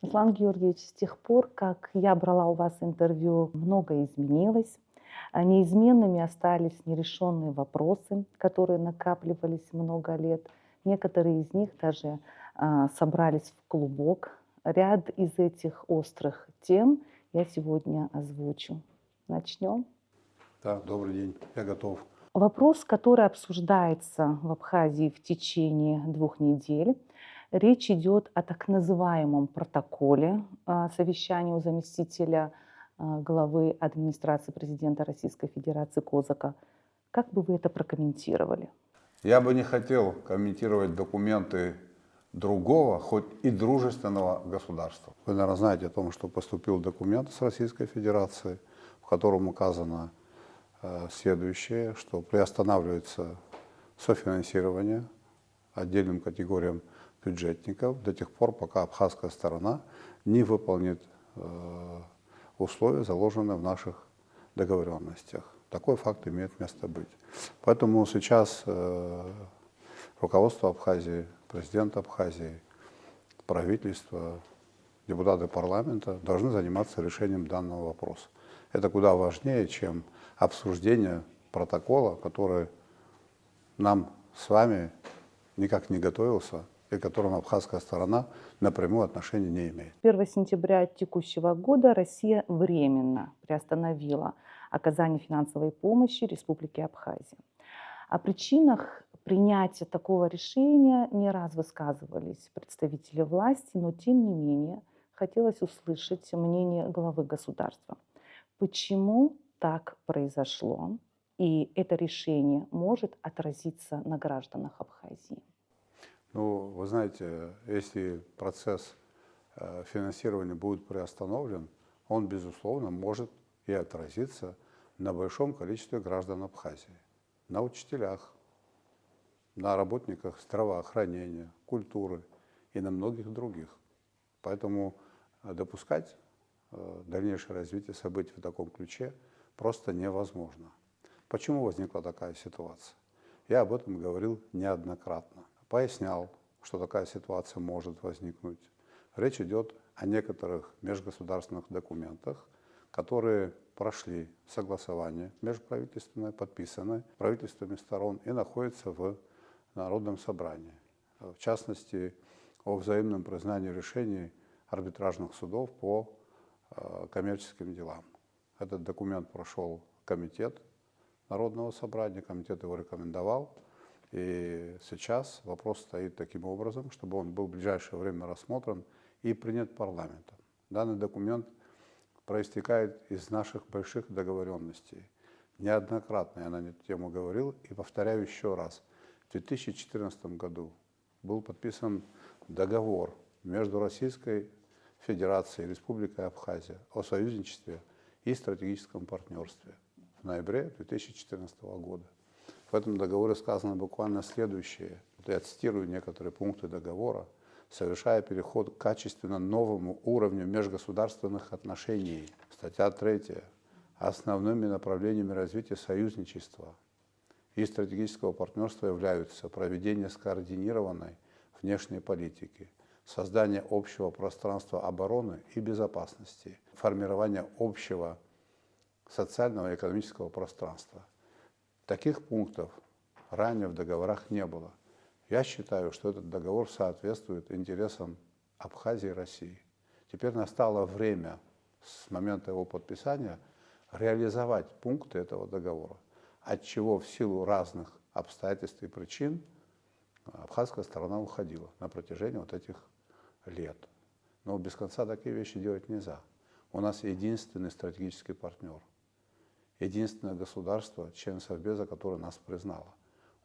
Руслан Георгиевич, с тех пор, как я брала у вас интервью, многое изменилось. Неизменными остались нерешенные вопросы, которые накапливались много лет. Некоторые из них даже собрались в клубок. Ряд из этих острых тем я сегодня озвучу. Начнем. Да, добрый день, я готов. Вопрос, который обсуждается в Абхазии в течение 2 недель. Речь идет о так называемом протоколе совещания у заместителя главы администрации президента Российской Федерации Козака. Как бы вы это прокомментировали? Я бы не хотел комментировать документы другого, хоть и дружественного государства. Вы, наверное, знаете о том, что поступил документ с Российской Федерации, в котором указано следующее, что приостанавливается софинансирование отдельным категориям бюджетников до тех пор, пока абхазская сторона не выполнит условия, заложенные в наших договоренностях. Такой факт имеет место быть. Поэтому сейчас руководство Абхазии, президент Абхазии, правительство, депутаты парламента должны заниматься решением данного вопроса. Это куда важнее, чем обсуждение протокола, который нам с вами никак не готовился и к которому абхазская сторона напрямую отношения не имеет. 1 сентября текущего года Россия временно приостановила оказание финансовой помощи Республике Абхазия. О причинах принятия такого решения не раз высказывались представители власти, но тем не менее хотелось услышать мнение главы государства. Почему так произошло? И это решение может отразиться на гражданах Абхазии? Ну, вы знаете, если процесс финансирования будет приостановлен, он, безусловно, может и отразиться на большом количестве граждан Абхазии, на учителях, на работниках здравоохранения, культуры и на многих других. Поэтому допускать дальнейшее развитие событий в таком ключе просто невозможно. Почему возникла такая ситуация? Я об этом говорил неоднократно. Пояснял, что такая ситуация может возникнуть. Речь идет о некоторых межгосударственных документах, которые прошли согласование межправительственное, подписанное правительствами сторон и находятся в Народном собрании. В частности, о взаимном признании решений арбитражных судов по коммерческим делам. Этот документ прошел комитет Народного собрания, комитет его рекомендовал. И сейчас вопрос стоит таким образом, чтобы он был в ближайшее время рассмотрен и принят парламентом. Данный документ проистекает из наших больших договоренностей. Неоднократно я на эту тему говорил и повторяю еще раз. В 2014 году был подписан договор между Российской Федерацией и Республикой Абхазия о союзничестве и стратегическом партнерстве в ноябре 2014 года. В этом договоре сказано буквально следующее. Я цитирую некоторые пункты договора. Совершая переход к качественно новому уровню межгосударственных отношений. Статья 3. Основными направлениями развития союзничества и стратегического партнерства являются проведение скоординированной внешней политики, создание общего пространства обороны и безопасности, формирование общего социального и экономического пространства. Таких пунктов ранее в договорах не было. Я считаю, что этот договор соответствует интересам Абхазии и России. Теперь настало время с момента его подписания реализовать пункты этого договора, от чего в силу разных обстоятельств и причин абхазская сторона уходила на протяжении вот этих лет. Но без конца такие вещи делать нельзя. У нас единственный стратегический партнер, единственное государство, член Совбеза, которое нас признало.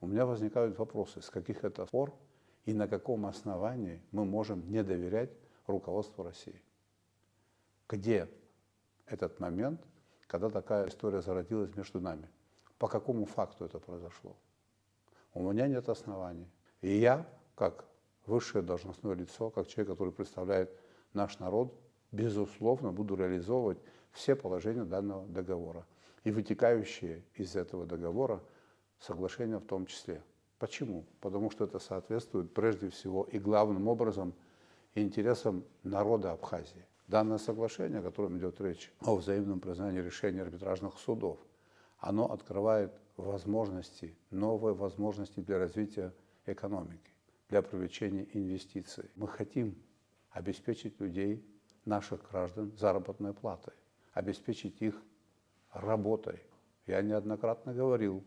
У меня возникают вопросы, с каких это пор и на каком основании мы можем не доверять руководству России. Где этот момент, когда такая история зародилась между нами? По какому факту это произошло? У меня нет оснований. И я, как высшее должностное лицо, как человек, который представляет наш народ, безусловно, буду реализовывать все положения данного договора и вытекающие из этого договора соглашения в том числе. Почему? Потому что это соответствует прежде всего и главным образом интересам народа Абхазии. Данное соглашение, о котором идет речь, о взаимном признании решений арбитражных судов, оно открывает возможности, новые возможности для развития экономики, для привлечения инвестиций. Мы хотим обеспечить людей, наших граждан, заработной платой, обеспечить их работой. Я неоднократно говорил,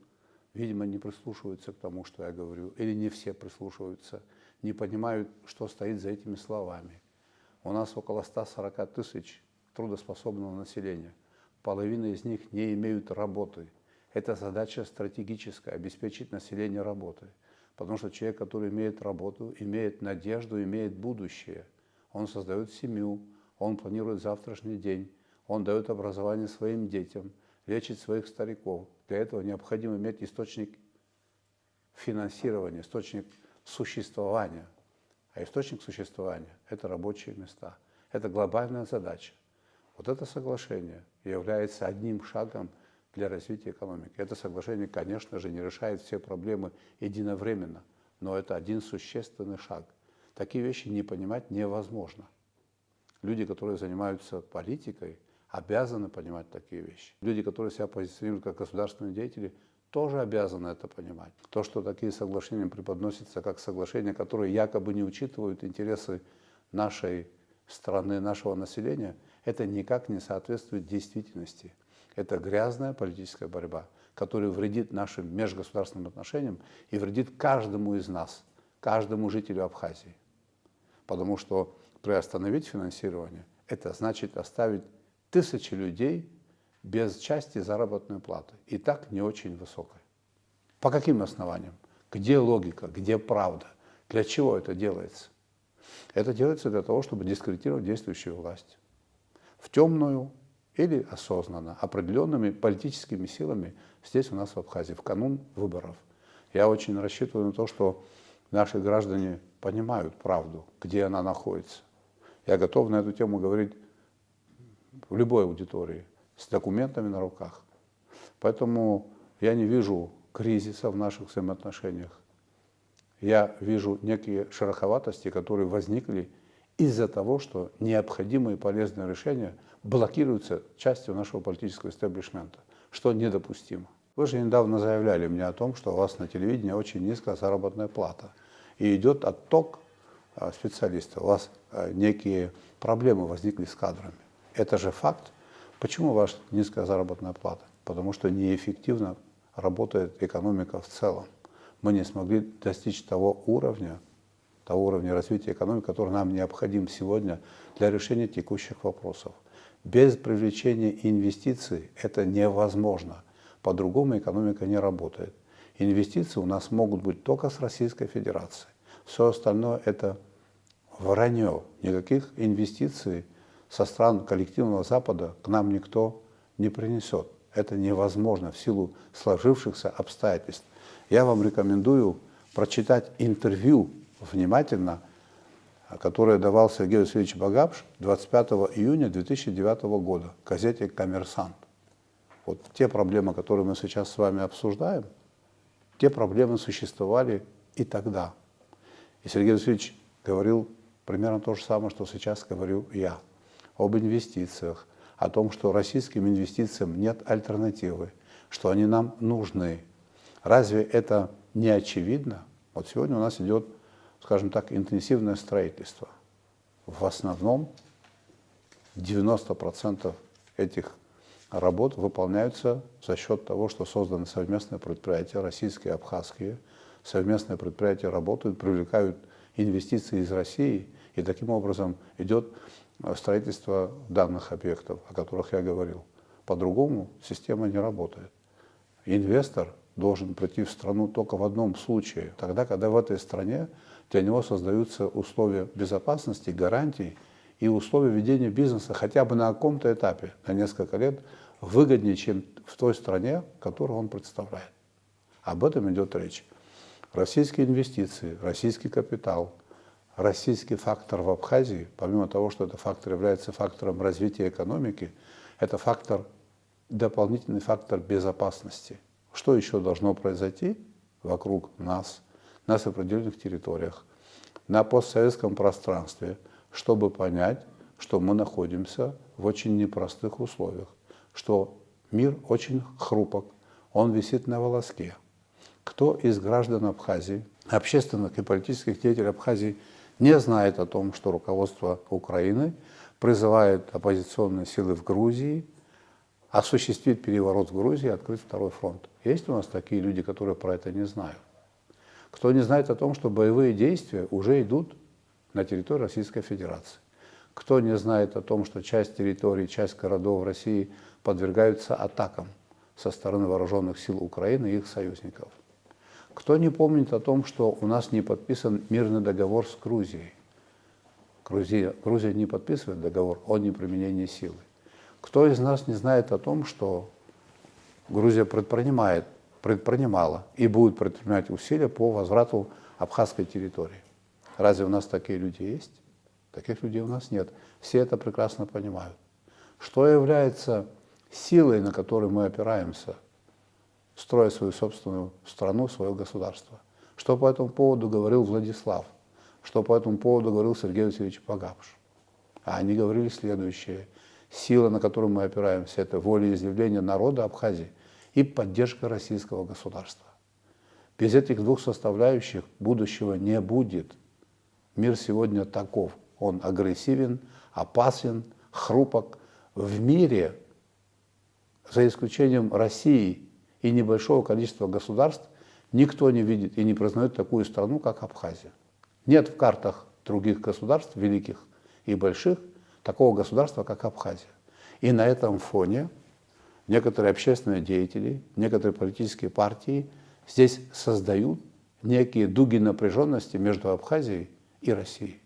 видимо, не прислушиваются к тому, что я говорю, или не все прислушиваются, не понимают, что стоит за этими словами. У нас около 140 тысяч трудоспособного населения. Половина из них не имеют работы. Это задача стратегическая – обеспечить население работой. Потому что человек, который имеет работу, имеет надежду, имеет будущее. Он создает семью, он планирует завтрашний день, он дает образование своим детям, лечит своих стариков. Для этого необходимо иметь источник финансирования, источник существования. А источник существования – это рабочие места. Это глобальная задача. Вот это соглашение является одним шагом для развития экономики. Это соглашение, конечно же, не решает все проблемы единовременно, но это один существенный шаг. Такие вещи не понимать невозможно. Люди, которые занимаются политикой, обязаны понимать такие вещи. Люди, которые себя позиционируют как государственные деятели, тоже обязаны это понимать. То, что такие соглашения преподносятся как соглашения, которые якобы не учитывают интересы нашей страны, нашего населения, это никак не соответствует действительности. Это грязная политическая борьба, которая вредит нашим межгосударственным отношениям и вредит каждому из нас, каждому жителю Абхазии. Потому что приостановить финансирование – это значит оставить тысячи людей без части заработной платы, и так не очень высокой. По каким основаниям? Где логика, где правда? Для чего это делается? Это делается для того, чтобы дискредитировать действующую власть. В темную или осознанно, определенными политическими силами здесь у нас в Абхазии, в канун выборов. Я очень рассчитываю на то, что наши граждане понимают правду, где она находится. Я готов на эту тему говорить в любой аудитории, с документами на руках. Поэтому я не вижу кризиса в наших взаимоотношениях. Я вижу некие шероховатости, которые возникли из-за того, что необходимые и полезные решения блокируются частью нашего политического истеблишмента, что недопустимо. Вы же недавно заявляли мне о том, что у вас на телевидении очень низкая заработная плата. И идет отток специалистов. У вас некие проблемы возникли с кадрами. Это же факт. Почему у вас низкая заработная плата? Потому что неэффективно работает экономика в целом. Мы не смогли достичь того уровня развития экономики, который нам необходим сегодня для решения текущих вопросов. Без привлечения инвестиций это невозможно. По-другому экономика не работает. Инвестиции у нас могут быть только с Российской Федерацией. Все остальное это вранье. Никаких инвестиций со стран коллективного Запада к нам никто не принесет. Это невозможно в силу сложившихся обстоятельств. Я вам рекомендую прочитать интервью внимательно, которое давал Сергей Васильевич Багапш 25 июня 2009 года в газете «Коммерсант». Вот те проблемы, которые мы сейчас с вами обсуждаем, те проблемы существовали и тогда. И Сергей Васильевич говорил примерно то же самое, что сейчас говорю я. Об инвестициях, о том, что российским инвестициям нет альтернативы, что они нам нужны. Разве это не очевидно? Вот сегодня у нас идет, скажем так, интенсивное строительство. В основном 90% этих работ выполняются за счет того, что созданы совместные предприятия, российские, абхазские. Совместные предприятия работают, привлекают инвестиции из России, и таким образом идет строительство данных объектов, о которых я говорил. По-другому система не работает. Инвестор должен прийти в страну только в одном случае, тогда, когда в этой стране для него создаются условия безопасности, гарантий и условия ведения бизнеса хотя бы на каком-то этапе, на несколько лет, выгоднее, чем в той стране, которую он представляет. Об этом идет речь. Российские инвестиции, российский капитал, российский фактор в Абхазии, помимо того, что этот фактор является фактором развития экономики, это дополнительный фактор безопасности. Что еще должно произойти вокруг нас, на сопредельных территориях, на постсоветском пространстве, чтобы понять, что мы находимся в очень непростых условиях, что мир очень хрупок, он висит на волоске. Кто из граждан Абхазии, общественных и политических деятелей Абхазии не знает о том, что руководство Украины призывает оппозиционные силы в Грузии осуществить переворот в Грузии и открыть второй фронт? Есть у нас такие люди, которые про это не знают? Кто не знает о том, что боевые действия уже идут на территории Российской Федерации? Кто не знает о том, что часть территорий, часть городов России подвергаются атакам со стороны вооруженных сил Украины и их союзников? Кто не помнит о том, что у нас не подписан мирный договор с Грузией? Грузия не подписывает договор о неприменении силы. Кто из нас не знает о том, что Грузия предпринимала и будет предпринимать усилия по возврату абхазской территории? Разве у нас такие люди есть? Таких людей у нас нет. Все это прекрасно понимают. Что является силой, на которой мы опираемся, строя свою собственную страну, свое государство? Что по этому поводу говорил Владислав? Что по этому поводу говорил Сергей Васильевич Погабш? А они говорили следующее. Сила, на которую мы опираемся, это волеизъявление народа Абхазии и поддержка российского государства. Без этих двух составляющих будущего не будет. Мир сегодня таков. Он агрессивен, опасен, хрупок. В мире, за исключением России и небольшого количества государств, никто не видит и не признает такую страну, как Абхазия. Нет в картах других государств, великих и больших, такого государства, как Абхазия. И на этом фоне некоторые общественные деятели, некоторые политические партии здесь создают некие дуги напряженности между Абхазией и Россией.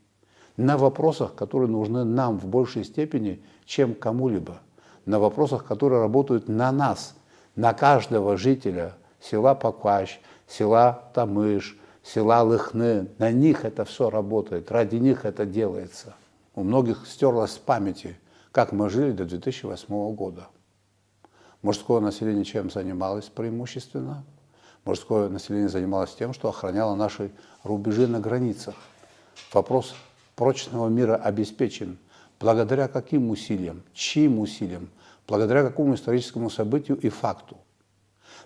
На вопросах, которые нужны нам в большей степени, чем кому-либо. На вопросах, которые работают на нас, на каждого жителя села Пакващ, села Тамыш, села Лыхны. На них это все работает, ради них это делается. У многих стерлось с памяти, как мы жили до 2008 года. Мужское население чем занималось преимущественно? Мужское население занималось тем, что охраняло наши рубежи на границах. Вопрос прочного мира обеспечен. Благодаря каким усилиям, чьим усилиям, благодаря какому историческому событию и факту.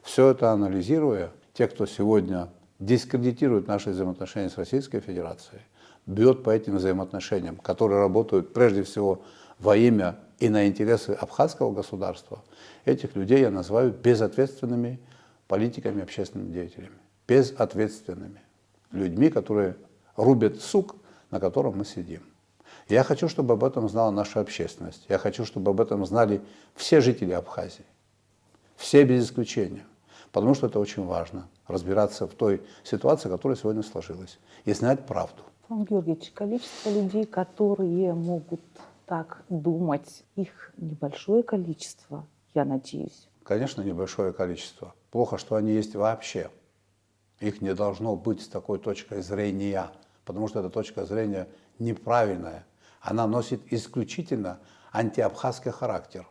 Все это анализируя, те, кто сегодня дискредитирует наши взаимоотношения с Российской Федерацией, бьет по этим взаимоотношениям, которые работают прежде всего во имя и на интересы абхазского государства, этих людей я называю безответственными политиками, общественными деятелями. Безответственными людьми, которые рубят сук, на котором мы сидим. Я хочу, чтобы об этом знала наша общественность. Я хочу, чтобы об этом знали все жители Абхазии. Все без исключения. Потому что это очень важно. Разбираться в той ситуации, которая сегодня сложилась. И знать правду. Иван Георгиевич, количество людей, которые могут так думать, их небольшое количество, я надеюсь. Конечно, небольшое количество. Плохо, что они есть вообще. Их не должно быть с такой точкой зрения, потому что эта точка зрения неправильная. Она носит исключительно антиабхазский характер.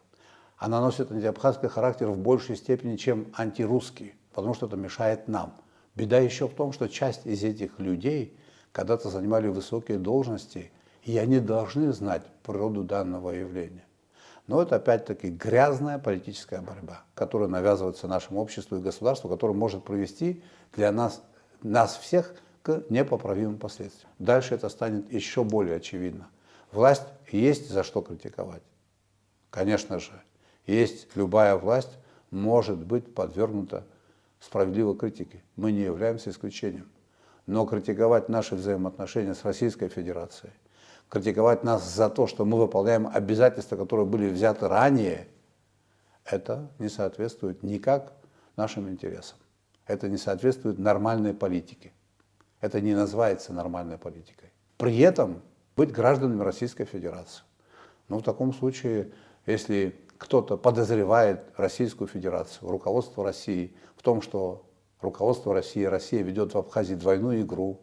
Она носит антиабхазский характер в большей степени, чем антирусский, потому что это мешает нам. Беда еще в том, что часть из этих людей когда-то занимали высокие должности, и они должны знать природу данного явления. Но это опять-таки грязная политическая борьба, которая навязывается нашему обществу и государству, которая может привести для нас всех к непоправимым последствиям. Дальше это станет еще более очевидно. Власть есть за что критиковать. Конечно же, любая власть может быть подвергнута справедливой критике. Мы не являемся исключением. Но критиковать наши взаимоотношения с Российской Федерацией, критиковать нас за то, что мы выполняем обязательства, которые были взяты ранее, это не соответствует никак нашим интересам. Это не соответствует нормальной политике. Это не называется нормальной политикой. При этом быть гражданами Российской Федерации. Но в таком случае, если кто-то подозревает Российскую Федерацию, руководство России в том, что руководство России, Россия ведет в Абхазии двойную игру,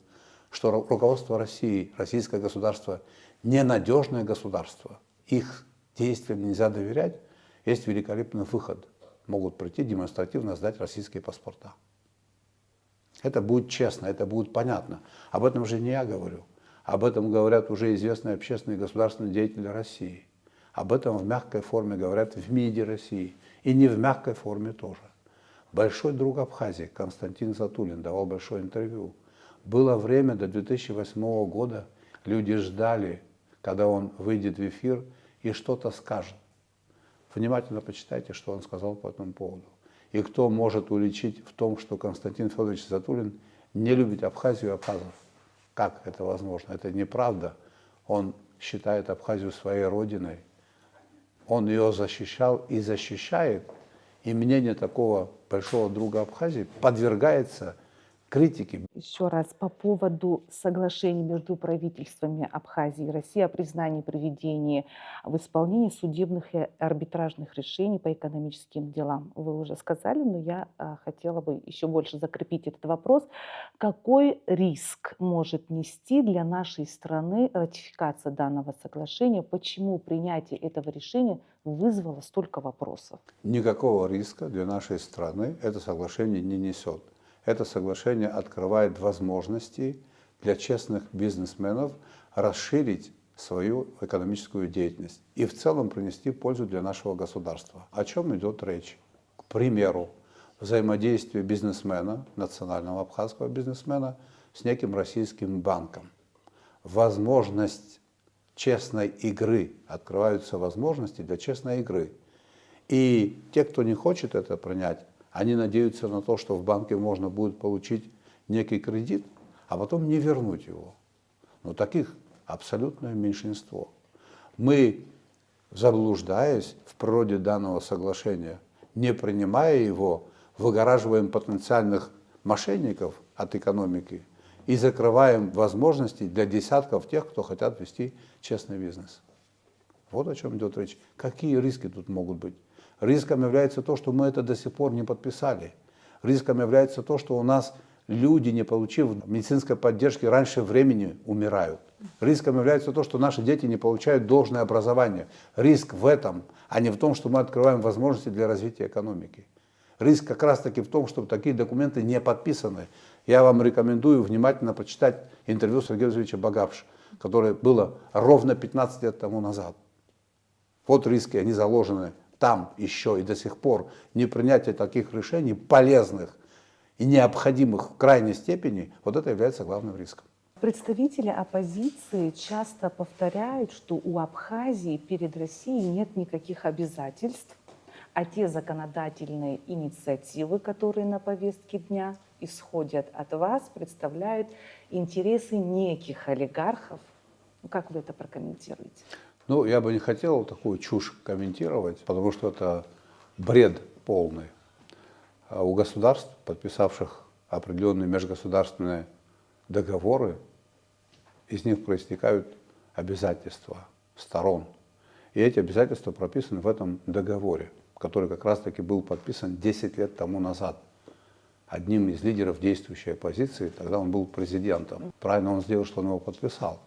что руководство России, российское государство, ненадежное государство, их действиям нельзя доверять, есть великолепный выход. Могут прийти демонстративно сдать российские паспорта. Это будет честно, это будет понятно. Об этом же не я говорю. Об этом говорят уже известные общественные и государственные деятели России. Об этом в мягкой форме говорят в МИДе России. И не в мягкой форме тоже. Большой друг Абхазии Константин Затулин давал большое интервью. Было время до 2008 года, люди ждали, когда он выйдет в эфир и что-то скажет. Внимательно почитайте, что он сказал по этому поводу. И кто может уличить в том, что Константин Федорович Затулин не любит Абхазию и абхазов? Как это возможно? Это неправда. Он считает Абхазию своей родиной. Он ее защищал и защищает. И мнение такого большого друга Абхазии подвергается критике. Еще раз по поводу соглашений между правительствами Абхазии и России о признании и приведении в исполнение судебных и арбитражных решений по экономическим делам. Вы уже сказали, но я хотела бы еще больше закрепить этот вопрос. Какой риск может нести для нашей страны ратификация данного соглашения? Почему принятие этого решения вызвало столько вопросов? Никакого риска для нашей страны это соглашение не несет. Это соглашение открывает возможности для честных бизнесменов расширить свою экономическую деятельность и в целом принести пользу для нашего государства. О чем идет речь? К примеру, взаимодействие бизнесмена, национального абхазского бизнесмена, с неким российским банком. Возможность честной игры, открываются возможности для честной игры. И те, кто не хочет это принять, они надеются на то, что в банке можно будет получить некий кредит, а потом не вернуть его. Но таких абсолютное меньшинство. Мы, заблуждаясь в природе данного соглашения, не принимая его, выгораживаем потенциальных мошенников от экономики и закрываем возможности для десятков тех, кто хотят вести честный бизнес. Вот о чем идет речь. Какие риски тут могут быть? Риском является то, что мы это до сих пор не подписали. Риском является то, что у нас люди, не получив медицинской поддержки, раньше времени умирают. Риском является то, что наши дети не получают должное образование. Риск в этом, а не в том, что мы открываем возможности для развития экономики. Риск как раз-таки в том, что такие документы не подписаны. Я вам рекомендую внимательно почитать интервью Сергея Васильевича Багапши, которое было ровно 15 лет тому назад. Вот риски, они заложены там еще и до сих пор. Непринятие таких решений, полезных и необходимых в крайней степени, вот это является главным риском. Представители оппозиции часто повторяют, что у Абхазии перед Россией нет никаких обязательств, а те законодательные инициативы, которые на повестке дня исходят от вас, представляют интересы неких олигархов. Как вы это прокомментируете? Ну, я бы не хотел такую чушь комментировать, потому что это бред полный. У государств, подписавших определенные межгосударственные договоры, из них проистекают обязательства сторон. И эти обязательства прописаны в этом договоре, который как раз-таки был подписан 10 лет тому назад одним из лидеров действующей оппозиции, тогда он был президентом. Правильно он сделал, что он его подписал.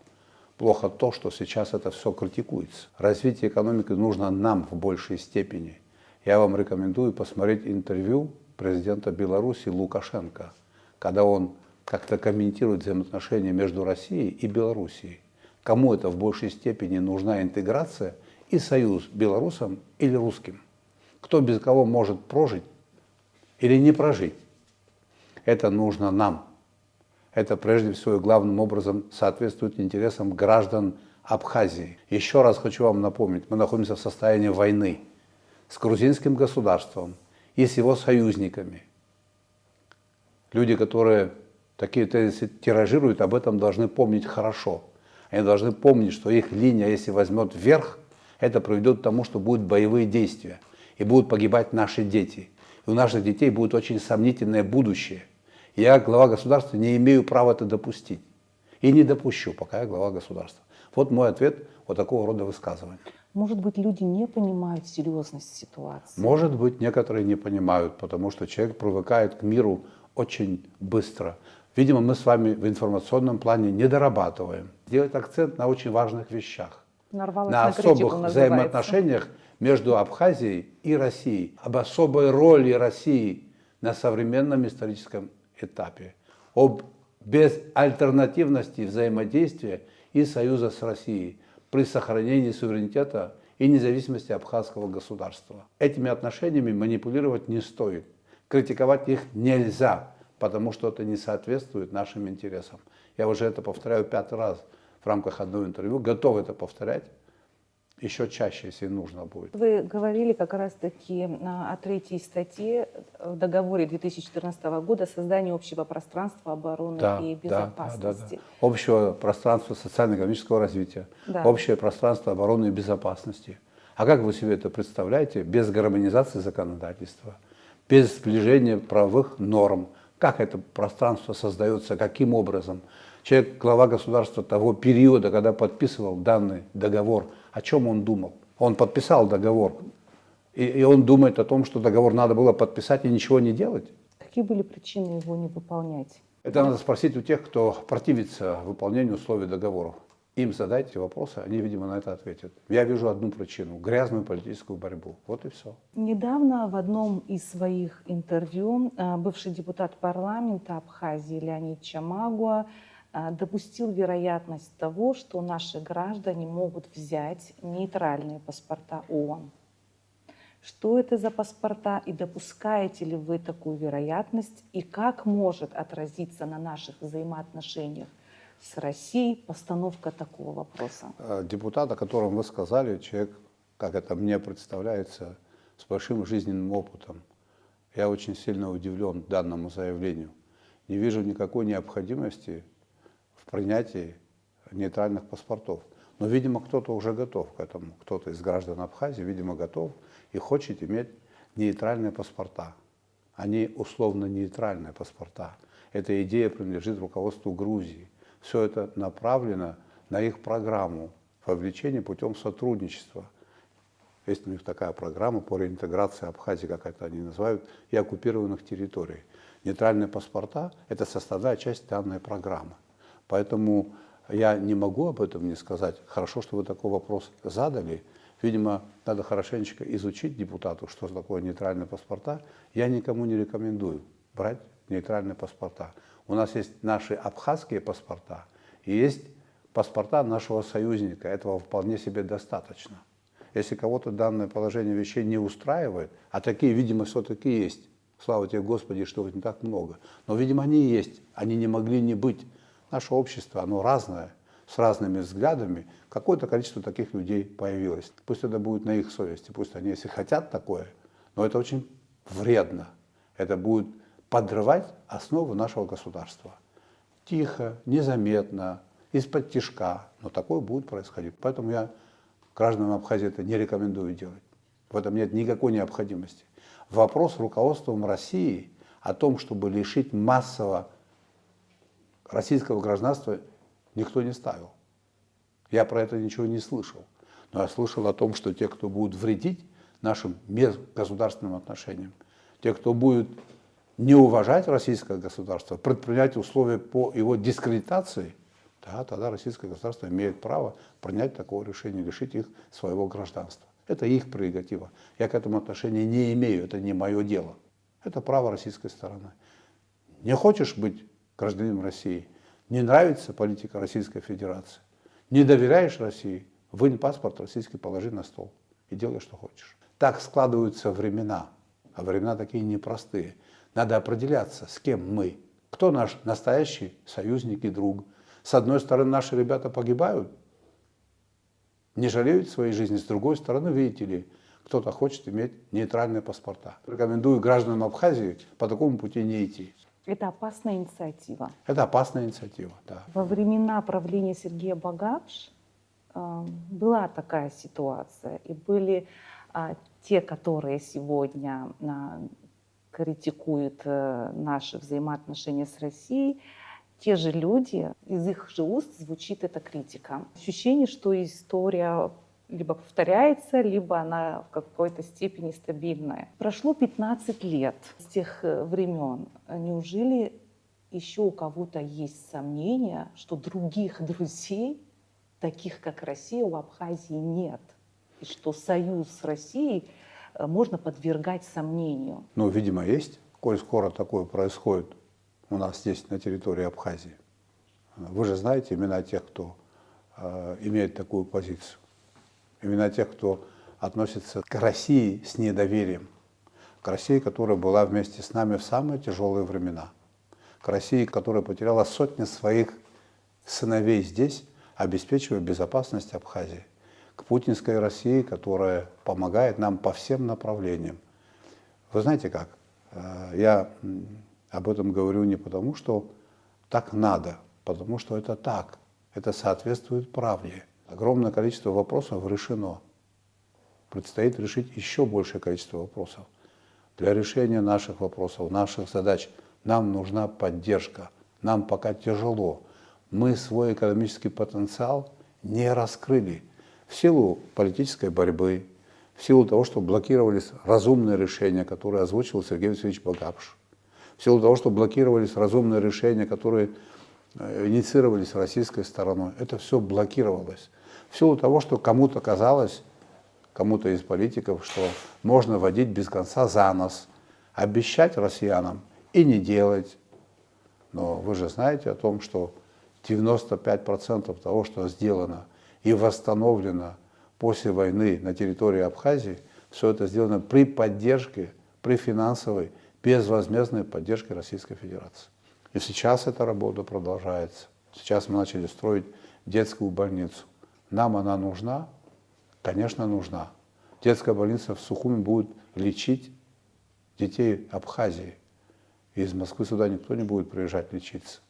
Плохо то, что сейчас это все критикуется. Развитие экономики нужно нам в большей степени. Я вам рекомендую посмотреть интервью президента Беларуси Лукашенко, когда он как-то комментирует взаимоотношения между Россией и Белоруссией. Кому это в большей степени нужна интеграция и союз белорусам или русским? Кто без кого может прожить или не прожить? Это нужно нам. Это прежде всего и главным образом соответствует интересам граждан Абхазии. Еще раз хочу вам напомнить, мы находимся в состоянии войны с грузинским государством и с его союзниками. Люди, которые такие тезисы тиражируют, об этом должны помнить хорошо. Они должны помнить, что их линия, если возьмет вверх, это приведет к тому, что будут боевые действия, и будут погибать наши дети. И у наших детей будет очень сомнительное будущее. Я, глава государства, не имею права это допустить. И не допущу, пока я глава государства. Вот мой ответ вот такого рода высказывания. Может быть, люди не понимают серьезность ситуации? Может быть, некоторые не понимают, потому что человек привыкает к миру очень быстро. Видимо, мы с вами в информационном плане не дорабатываем. Делать акцент на очень важных вещах. Нарвалась На критику, особых называется. взаимоотношениях между Абхазией и Россией. Об особой роли России на современном историческом этапе. Об без альтернативности взаимодействия и союза с Россией при сохранении суверенитета и независимости абхазского государства. Этими отношениями манипулировать не стоит. Критиковать их нельзя, потому что это не соответствует нашим интересам. Я уже это повторяю 5-й раз в рамках одного интервью, готов это повторять еще чаще, если нужно будет. Вы говорили как раз-таки о 3-й статье в договоре 2014 года «Создание общего пространства обороны и безопасности». Да. Общего пространства социально-экономического развития, Да. общее пространство обороны и безопасности. А как вы себе это представляете без гармонизации законодательства, без сближения правовых норм? Как это пространство создается, каким образом? Человек, глава государства того периода, когда подписывал данный договор, о чем он думал? Он подписал договор, и он думает о том, что договор надо было подписать и ничего не делать? Какие были причины его не выполнять? Это надо спросить у тех, кто противится выполнению условий договоров. Им задайте вопросы, они, видимо, на это ответят. Я вижу одну причину – грязную политическую борьбу. Вот и все. Недавно в одном из своих интервью бывший депутат парламента Абхазии Леонид Чамагуа допустил вероятность того, что наши граждане могут взять нейтральные паспорта ООН. Что это за паспорта и допускаете ли вы такую вероятность? И как может отразиться на наших взаимоотношениях с Россией постановка такого вопроса? Депутат, о котором вы сказали, человек, как это мне представляется, с большим жизненным опытом. Я очень сильно удивлен данному заявлению. Не вижу никакой необходимости в принятии нейтральных паспортов. Но, видимо, кто-то уже готов к этому. Кто-то из граждан Абхазии, видимо, готов и хочет иметь нейтральные паспорта. Они условно нейтральные паспорта. Эта идея принадлежит руководству Грузии. Все это направлено на их программу вовлечения путем сотрудничества. Есть у них такая программа по реинтеграции Абхазии, как это они называют, и оккупированных территорий. Нейтральные паспорта – это составная часть данной программы. Поэтому я не могу об этом не сказать. Хорошо, что вы такой вопрос задали. Видимо, надо хорошенечко изучить депутату, что такое нейтральные паспорта. Я никому не рекомендую брать нейтральные паспорта. У нас есть наши абхазские паспорта и есть паспорта нашего союзника. Этого вполне себе достаточно. Если кого-то данное положение вещей не устраивает, а такие, видимо, все-таки есть. Слава тебе, Господи, что их не так много. Но, видимо, они есть. Они не могли не быть. Наше общество, оно разное, с разными взглядами. Какое-то количество таких людей появилось. Пусть это будет на их совести, пусть они, если хотят такое, но это очень вредно. Это будет подрывать основу нашего государства. Тихо, незаметно, из-под тишка, но такое будет происходить. Поэтому я гражданам Абхазии это не рекомендую делать. В этом нет никакой необходимости. Вопрос руководством России о том, чтобы лишить массово российского гражданства, никто не ставил. Я про это ничего не слышал. Но я слышал о том, что те, кто будут вредить нашим межгосударственным отношениям, те, кто будет не уважать российское государство, предпринять условия по его дискредитации, да, тогда российское государство имеет право принять такое решение, лишить их своего гражданства. Это их прерогатива. Я к этому отношения не имею, это не мое дело. Это право российской стороны. Не хочешь быть гражданином России, не нравится политика Российской Федерации, не доверяешь России, вынь паспорт российский, положи на стол и делай, что хочешь. Так складываются времена, а времена такие непростые. Надо определяться, с кем мы, кто наш настоящий союзник и друг. С одной стороны, наши ребята погибают, не жалеют своей жизни, с другой стороны, видите ли, кто-то хочет иметь нейтральные паспорта. Рекомендую гражданам Абхазии по такому пути не идти. Это опасная инициатива. Это опасная инициатива, да. Во времена правления Сергея Багапш была такая ситуация. И были те, которые сегодня критикуют наши взаимоотношения с Россией, те же люди, из их же уст звучит эта критика. Ощущение, что история либо повторяется, либо она в какой-то степени стабильная. Прошло 15 лет с тех времен. Неужели еще у кого-то есть сомнения, что других друзей, таких как Россия, у Абхазии нет? И что союз с Россией можно подвергать сомнению? Ну, видимо, есть. Коль скоро такое происходит у нас здесь, на территории Абхазии. Вы же знаете имена тех, кто имеет такую позицию. Имена тех, кто относится к России с недоверием. К России, которая была вместе с нами в самые тяжелые времена. К России, которая потеряла сотни своих сыновей здесь, обеспечивая безопасность Абхазии. К путинской России, которая помогает нам по всем направлениям. Вы знаете как? Я об этом говорю не потому, что так надо, потому что это так. Это соответствует правде. Огромное количество вопросов решено. Предстоит решить еще большее количество вопросов. Для решения наших вопросов, наших задач нам нужна поддержка. Нам пока тяжело. Мы свой экономический потенциал не раскрыли в силу политической борьбы, в силу того, что блокировались разумные решения, которые озвучил Сергей Васильевич Багапш, в силу того, что блокировались разумные решения, которые инициировались российской стороной. Это все блокировалось. В силу того, что кому-то казалось, кому-то из политиков, что можно водить без конца за нос, обещать россиянам и не делать. Но вы же знаете о том, что 95% того, что сделано и восстановлено после войны на территории Абхазии, все это сделано при поддержке, при финансовой, безвозмездной поддержке Российской Федерации. И сейчас эта работа продолжается. Сейчас мы начали строить детскую больницу. Нам она нужна? Конечно, нужна. Детская больница в Сухуми будет лечить детей Абхазии. Из Москвы сюда никто не будет приезжать лечиться.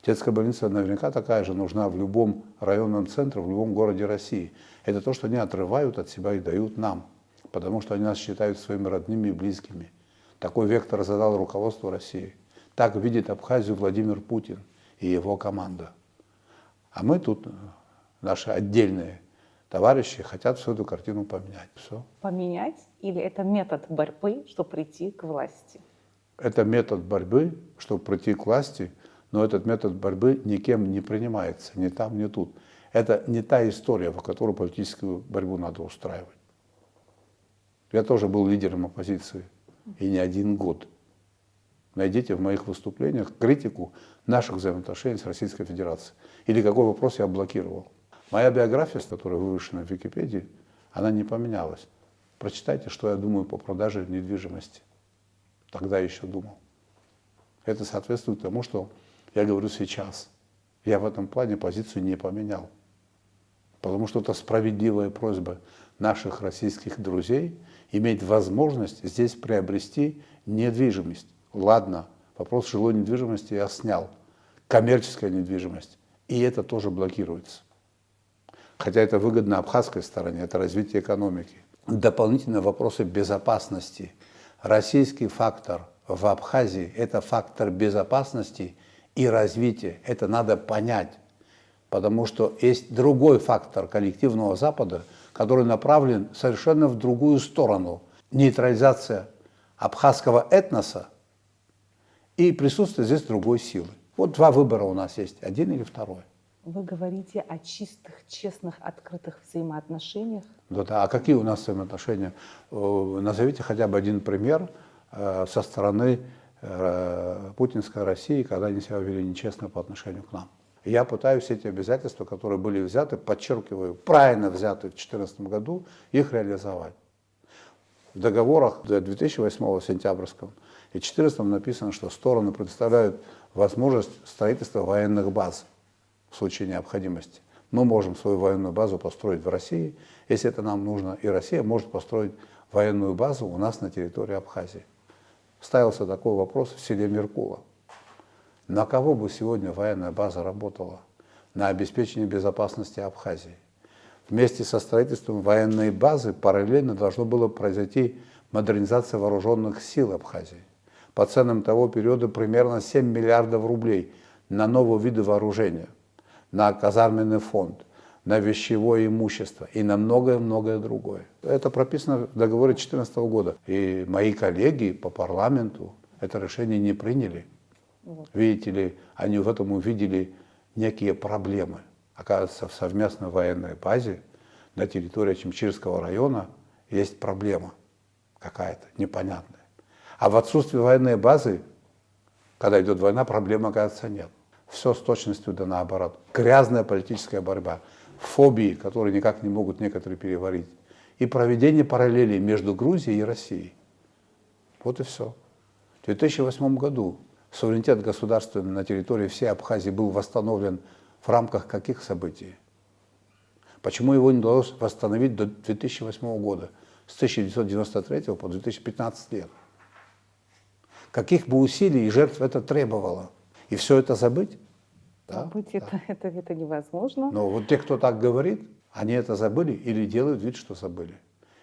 Детская больница наверняка такая же нужна в любом районном центре, в любом городе России. Это то, что они отрывают от себя и дают нам, потому что они нас считают своими родными и близкими. Такой вектор задал руководство России. Так видит Абхазию Владимир Путин и его команда. А мы тут, наши отдельные товарищи, хотят всю эту картину поменять. Все. Поменять или это метод борьбы, чтобы прийти к власти? Это метод борьбы, чтобы прийти к власти, но этот метод борьбы никем не принимается, ни там, ни тут. Это не та история, в которой политическую борьбу надо устраивать. Я тоже был лидером оппозиции, и не один год. Найдите в моих выступлениях критику наших взаимоотношений с Российской Федерацией. Или какой вопрос я блокировал. Моя биография, которая вывешена в Википедии, она не поменялась. Прочитайте, что я думаю по продаже недвижимости. Тогда еще думал. Это соответствует тому, что я говорю сейчас. Я в этом плане позицию не поменял. Потому что это справедливая просьба наших российских друзей иметь возможность здесь приобрести недвижимость. Ладно, вопрос жилой недвижимости я снял. Коммерческая недвижимость. И это тоже блокируется. Хотя это выгодно абхазской стороне, это развитие экономики. Дополнительные вопросы безопасности. Российский фактор в Абхазии – это фактор безопасности и развития. Это надо понять. Потому что есть другой фактор коллективного Запада, который направлен совершенно в другую сторону. Нейтрализация абхазского этноса и присутствие здесь другой силы. Вот два выбора у нас есть, один или второй. Вы говорите о чистых, честных, открытых взаимоотношениях. Да, а какие у нас взаимоотношения? Назовите хотя бы один пример со стороны путинской России, когда они себя вели нечестно по отношению к нам. Я пытаюсь эти обязательства, которые были взяты, подчеркиваю, правильно взяты в 2014 году, их реализовать. В договорах 2008 сентябрьском и 2014 написано, что стороны предоставляют возможность строительства военных баз в случае необходимости. Мы можем свою военную базу построить в России, если это нам нужно, и Россия может построить военную базу у нас на территории Абхазии. Ставился такой вопрос в селе Меркула. На кого бы сегодня военная база работала? На обеспечение безопасности Абхазии. Вместе со строительством военной базы параллельно должно было произойти модернизация вооруженных сил Абхазии. По ценам того периода примерно 7 миллиардов рублей на новые виды вооружения, на казарменный фонд, на вещевое имущество и на многое-многое другое. Это прописано в договоре 2014 года. И мои коллеги по парламенту это решение не приняли. Видите ли, они в этом увидели некие проблемы. Оказывается, в совместной военной базе на территории Чимчирского района есть проблема какая-то непонятная. А в отсутствии военной базы Когда идет война, проблем, оказывается, нет. Все с точностью да наоборот. Грязная политическая борьба, фобии, которые никак не могут некоторые переварить, и проведение параллелей между Грузией и Россией. Вот и все. В 2008 году суверенитет государственный на территории всей Абхазии был восстановлен в рамках каких событий? Почему его не удалось восстановить до 2008 года, с 1993 по 2015 лет? Каких бы усилий и жертв это требовало? И все это забыть? Да? Забыть Да. это невозможно. Но вот те, кто так говорит, они это забыли или делают вид, что забыли.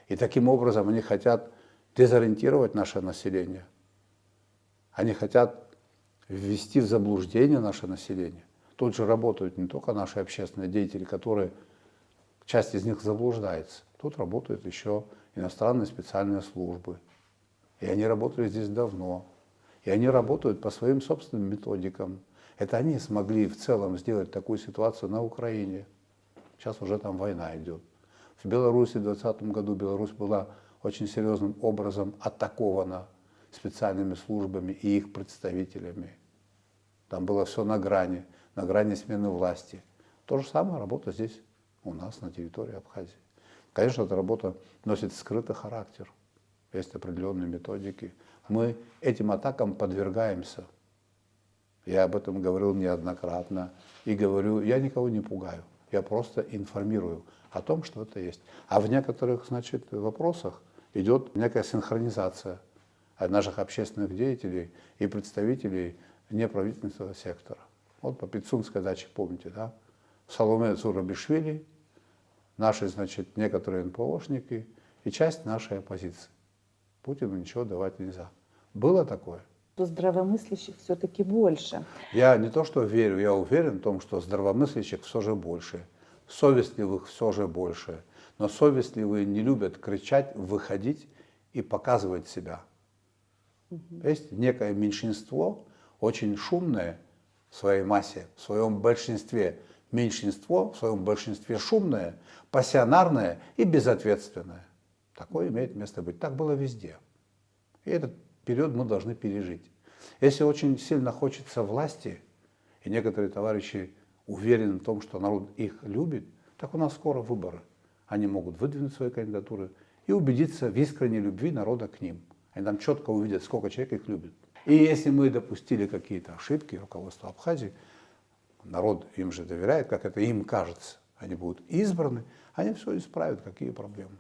И таким образом они хотят дезориентировать наше население. Они хотят ввести в заблуждение наше население. Тут же работают не только наши общественные деятели, которые, часть из них заблуждается. Тут работают еще иностранные специальные службы. И они работали здесь давно. И они работают по своим собственным методикам. Это они смогли в целом сделать такую ситуацию на Украине. Сейчас уже там война идет. В Беларуси в 2020 году Беларусь была очень серьезным образом атакована специальными службами и их представителями. Там было все на грани смены власти. То же самое работа здесь у нас на территории Абхазии. Конечно, эта работа носит скрытый характер. Есть определенные методики. Мы этим атакам подвергаемся. Я об этом говорил неоднократно. И говорю, я никого не пугаю. Я просто информирую о том, что это есть. А в некоторых, значит, вопросах идет некая синхронизация наших общественных деятелей и представителей неправительственного сектора. Вот по Пицунской даче, помните, да? Саломе Зурабишвили, наши, значит, некоторые НПОшники и часть нашей оппозиции. Путину ничего давать нельзя. Было такое? То здравомыслящих все-таки больше. Я не то что верю, я уверен в том, что здравомыслящих все же больше, совестливых все же больше. Но совестливые не любят кричать, выходить и показывать себя. Есть некое меньшинство, очень шумное в своей массе, в своем большинстве. Меньшинство в своем большинстве шумное, пассионарное и безответственное. Такое имеет место быть. Так было везде. И этот период мы должны пережить. Если очень сильно хочется власти, и некоторые товарищи уверены в том, что народ их любит, так у нас скоро выборы. Они могут выдвинуть свои кандидатуры и убедиться в искренней любви народа к ним. Они там четко увидят, сколько человек их любит. И если мы допустили какие-то ошибки, руководство Абхазии, народ им же доверяет, как это им кажется, они будут избраны, они все исправят, какие проблемы.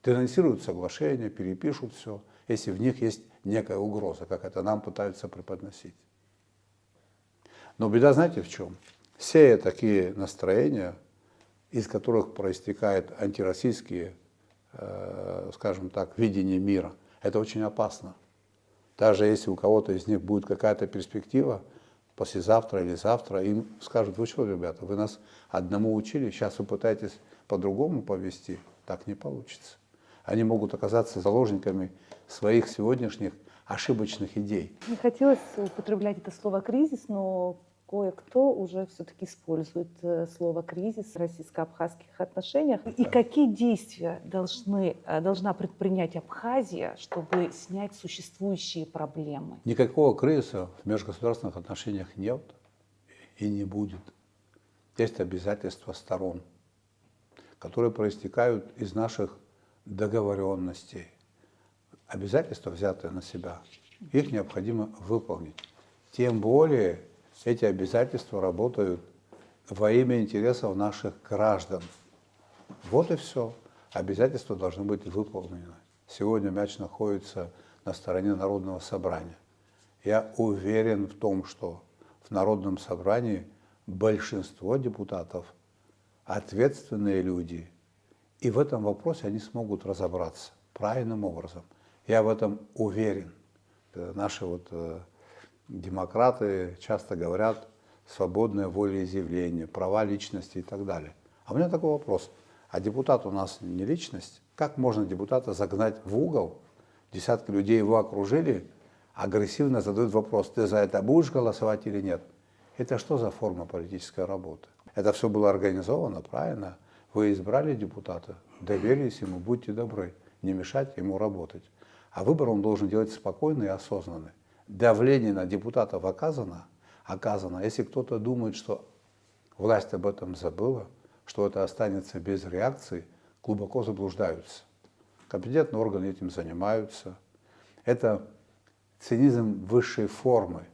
Денонсируют соглашения, перепишут все, если в них есть некая угроза, как это нам пытаются преподносить. Но беда, знаете, в чем? Сея такие настроения, из которых проистекают антироссийские, скажем так, видения мира, это очень опасно. Даже если у кого-то из них будет какая-то перспектива, послезавтра или завтра, им скажут, вы что, ребята, вы нас одному учили, сейчас вы пытаетесь по-другому повести, так не получится. Они могут оказаться заложниками своих сегодняшних ошибочных идей. Не хотелось употреблять это слово «кризис», но кое-кто уже все-таки использует слово «кризис» в российско-абхазских отношениях. И какие действия должна предпринять Абхазия, чтобы снять существующие проблемы? Никакого кризиса в межгосударственных отношениях нет и не будет. Есть обязательства сторон, которые проистекают из наших договоренностей. Обязательства, взятые на себя, их необходимо выполнить. Тем более эти обязательства работают во имя интересов наших граждан. Вот и все. Обязательства должны быть выполнены. Сегодня мяч находится на стороне Народного собрания. Я уверен в том, что в Народном собрании большинство депутатов ответственные люди, и в этом вопросе они смогут разобраться правильным образом. Я в этом уверен. Наши демократы часто говорят свободное волеизъявление, права личности и так далее. А у меня такой вопрос. А депутат у нас не личность? Как можно депутата загнать в угол? Десятки людей его окружили, агрессивно задают вопрос, ты за это будешь голосовать или нет? Это что за форма политической работы? Это все было организовано, правильно? Вы избрали депутата, доверились ему, будьте добры, не мешать ему работать. А выбор он должен делать спокойный и осознанный. давление на депутатов оказано. Если кто-то думает, что власть об этом забыла, что это останется без реакции, глубоко заблуждаются. Компетентные органы этим занимаются. Это цинизм высшей формы,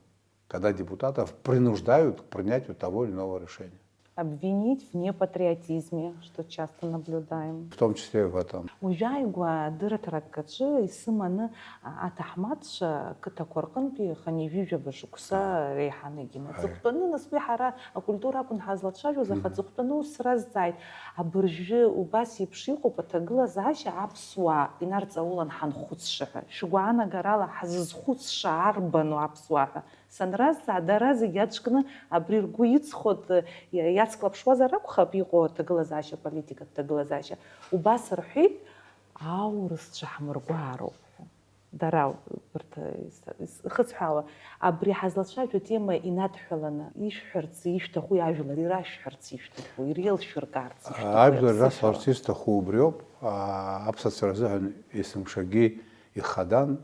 когда депутатов принуждают к принятию того или иного решения. Обвинить в непатриотизме, что часто наблюдаем. В том числе и в этом. Ужайгуа дыртараккачы исыманы атахматш кытакоркын пи ханевижа башукса рейханегина. Зухтаны насбихара культура кун хазлатшажу захатзухтану сраззайт. Абыржы убаси пшиху патагла заша апсуа инарцаулан ханхуцша. Шугуана гарала хаззхуцша арбану апсуаха. Санраза даразы ячкны абриргуиц ход яцклапшваза ракхап его таглазаща политика таглазаща. Убас рхит аурс шахмургуару. Дарау хцхава абри хазлатшажу тема инатхлана ишхерц ишта хуяжла рирашхерц ишта хуирел шуркарц. Абдул рас артиста хубрёб абсацразан исмшаги и хадан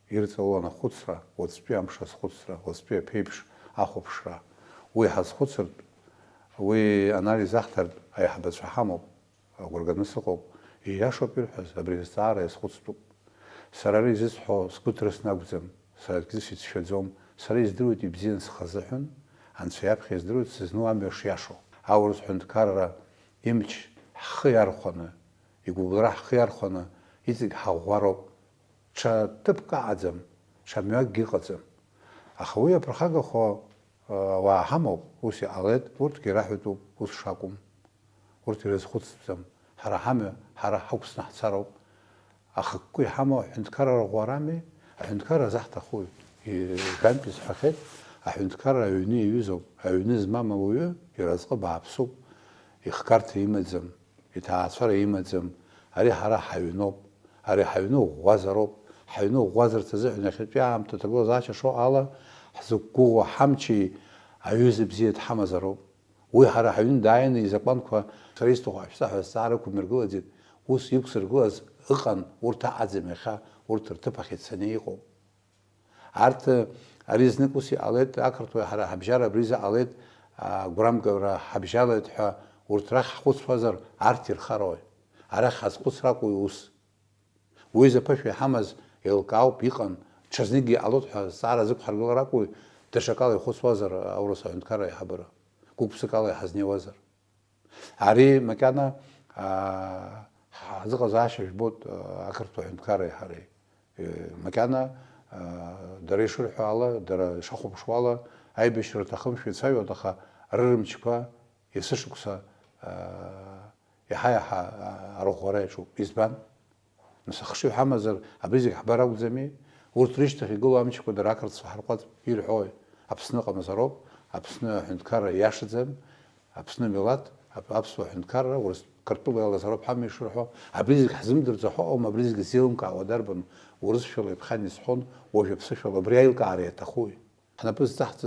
ирцалона хуцра вот спям шас хуцра вот спя пепш ахопшра уй хас хуцр уй анализ ахтар ай хабат фахаму органисоп и я шопирхас абризара с хуцту сарари зисхо скутрас нагзам саркис шедзом сари здруит и бизнес хазахун анцяп хездруит сну амеш яшо аурс хундкара имч хиархона игубра хиархона изиг хаваро тыбка азам шамяк гиqaцам ахуя прохага хо ва хамо уси алет урт гирахуту ус шакум урт рез хуцам хара хаме хара хукс нахцаро ахкуй хамо хинткара гварами хинткара захта хуй и ганпис хахет хинткара юни юзо юниз мама ую иразqa баапсу ихкарт имазам итаацара имазам ари хара хаюноп ари хаюно гвазароп حينو غوازر تزحنا خدي عم تتقول زاشة شو على حزقوا حمشي عيوز بزيد حمزرو ويحرا حيون داين إذا بانكوا تريستو عشتا السعرك ومرجوة زيد وس يكسر جواز إقن ورتا عزم خا ورتا ارتبخ السنيقو عرت أريز نكوسي عليت أكرتو حرا حبجارة بريزة عليت جرام جرا حبجارة تح ورترخ خص فزر عرتي الخروي عرخ حس خص راكو يوس وإذا بشوي حمز يلقاو بيقن تشزنيجي علوت سعر زك حرقوا راكو تشكال يخص وزر أورس عند كرا يحبره كوب سكال يحزني وزر عري مكانه زق زاش بيبوت أكرتو عند كرا يحري مكانه دريش الحالة در شخو بشواله أي بشر تخم شو تسوي وتخا ررم شبا يسشكسا يحيا أروح وراه شو إسبان نسخشوا حمزر أبريزك حبارة وزمي ورتريشته يقولوا أمشي كده راكرت صحرقات يلحوي أبسنا قمزروب أبسنا حندكرة ياشزم أبسنا ميلاد أبسوا حندكرة ورس كرتبوا يلا زروب حمي يشرحوا أبريزك حزم درزحوا أو مبريزك زيلم كعو دربن ورس شغل يبخاني صحون وجب شغل بريال كعرية أخوي إحنا بس تحت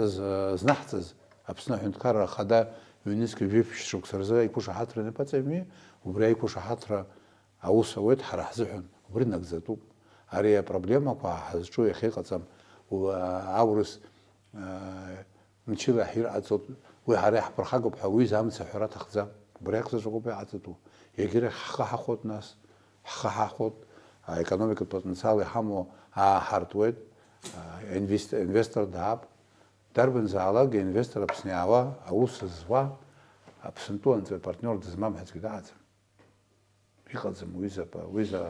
زنحتز أبسنا حندكرة خدا يونسك فيفش شوك سرزا يكوش حاطر نبتسمي وبريال يكوش حاطر أوس ويت حرح زحن وبرنك زتو هري проблема كحزشو يخيقتم وعورس نشيل حير عزت وحرح برخاق بحوي زام سحرات خزام بريك زجو بعزتو يجري حقوق ناس حقوق ايكونوميك بوتنسيال حمو هارتويت انفستر داب دربن زعلاق انفستر بسنياوا أوس زوا بسنتو انت بارتنر دزمام حتكدات يقدم ويزا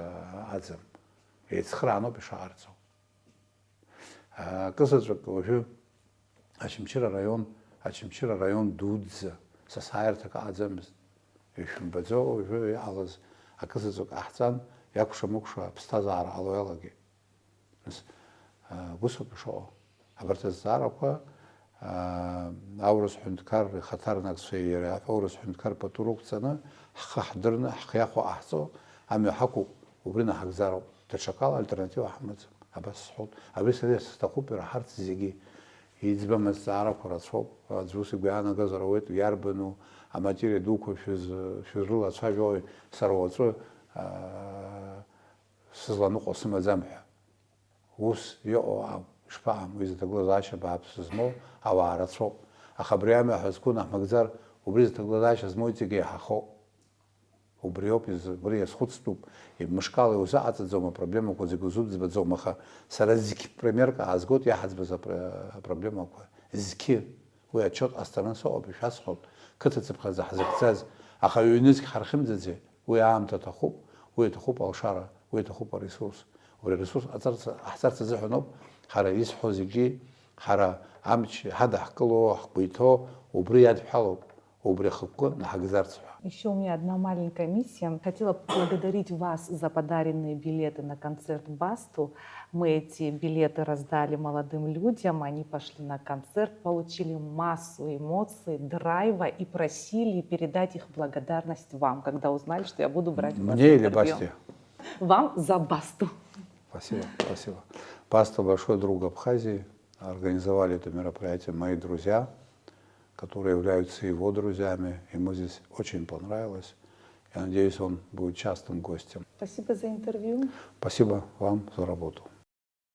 عزم يتخرعنو بشعرته قصة وشو أشمشير رايون دودز سسايرتك عزم يشم بزو وشو يعلز قصة أحسن يكش مكشة بستازار على يلاقي بس وصل بشو عبرت الزارقة أورس حندكار خطر نقصي أورس حندكار بطرق سنة حضرنا حقيقة أحسن عم يحكوا وبرنا حق زارو تشكال ألترناتيو أحمد أبس حوت أبس هذا استقوم برحرت زيجي يجيب ما الزارو كراسو زوسي بيانا جزرويت ويربنو أماتير دوكو في الرلا صاجوي سروتو سزلانو قسم زمح وس يو шпаам, визит глазача бабсизмо, аварацо, а хабриами хаскуна магзар, убризит глазача змойтиге хахо. Убриоп из брия сходствуп и мышкалы узаат зома проблема кози гузуд з зомаха саразики примерка аз год я хаз за проблема ко зики у я чот астаран со обишас хот кытыцып хаза хазакцаз аха юнис хархим зезе у я амта тахуп у я тахуп алшара у я тахуп ресурс у ресурс ахсарца зехноб хара исхо зиги хара амч хада хкло хбито убрият хало убрехко на хагзарц. Еще у меня одна маленькая миссия. Хотела поблагодарить вас за подаренные билеты на концерт Басту. Мы эти билеты раздали молодым людям, они пошли на концерт, получили массу эмоций, драйва и просили передать их благодарность вам, когда узнали, что я буду брать у вас Мне или интервью. Басте? Вам за Басту. Спасибо, спасибо. Баста большой друг Абхазии. Организовали это мероприятие мои друзья, которые являются его друзьями. Ему здесь очень понравилось. Я надеюсь, он будет частым гостем. Спасибо за интервью. Спасибо вам за работу.